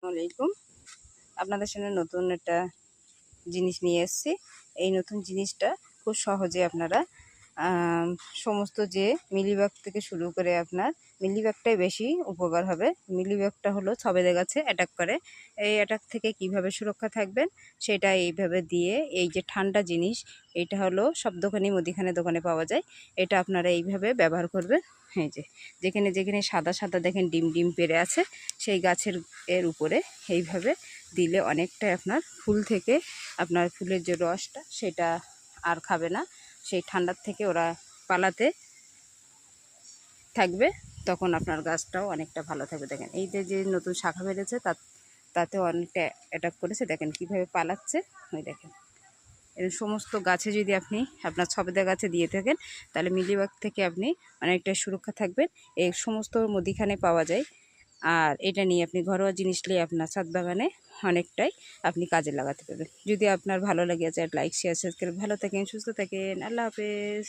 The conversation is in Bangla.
আলাইকুম। আপনাদের সামনে নতুন একটা জিনিস নিয়ে এসেছি। এই নতুন জিনিসটা খুব সহজে আপনারা সমস্ত যে মিলিবাগ থেকে শুরু করে আপনার মিলিবাগটাই বেশি উপকার হবে। মিলিবাগটা হলো সবেদা গাছে অ্যাটাক করে। এই অ্যাটাক থেকে কিভাবে সুরক্ষা থাকবেন সেটা এইভাবে দিয়ে, এই যে ঠান্ডা জিনিস, এইটা হলো সব দোকানে মুদিখানা দোকানে পাওয়া যায়। এটা আপনারা এইভাবে ব্যবহার করবেন। এই যে যেখানে যেখানে সাদা সাদা দেখেন ডিম ডিম পেড়ে আছে, সেই গাছের এর উপরে এইভাবে দিলে অনেকটাই আপনার ফুল থেকে আপনার ফুলের যে রসটা সেটা আর খাবে না, সেই ঠান্ডার থেকে ওরা পালাতে থাকবে। তখন আপনার গাছটাও অনেকটা ভালো থাকবে। দেখেন এই যে নতুন শাখা বেড়েছে তাতে অনেকটা অ্যাটাক করেছে, দেখেন কিভাবে পালাচ্ছে। ওই দেখেন এর সমস্ত গাছে যদি আপনি আপনার সবেদা গাছে দিয়ে থাকেন তাহলে মিলিবাগ থেকে আপনি অনেকটা সুরক্ষা থাকবেন। এই সমস্ত মুদিখানে পাওয়া যায়। আর এটা নিয়ে আপনি ঘরোয়া জিনিস নিয়ে আপনার ছাদ বাগানে অনেকটাই আপনি কাজে লাগাতে পারবেন। যদি আপনার ভালো লাগে যায় লাইক শেয়ার সাবস্ক্রাইব। ভালো থাকেন, সুস্থ থাকেন, আল্লাহ হাফেজ।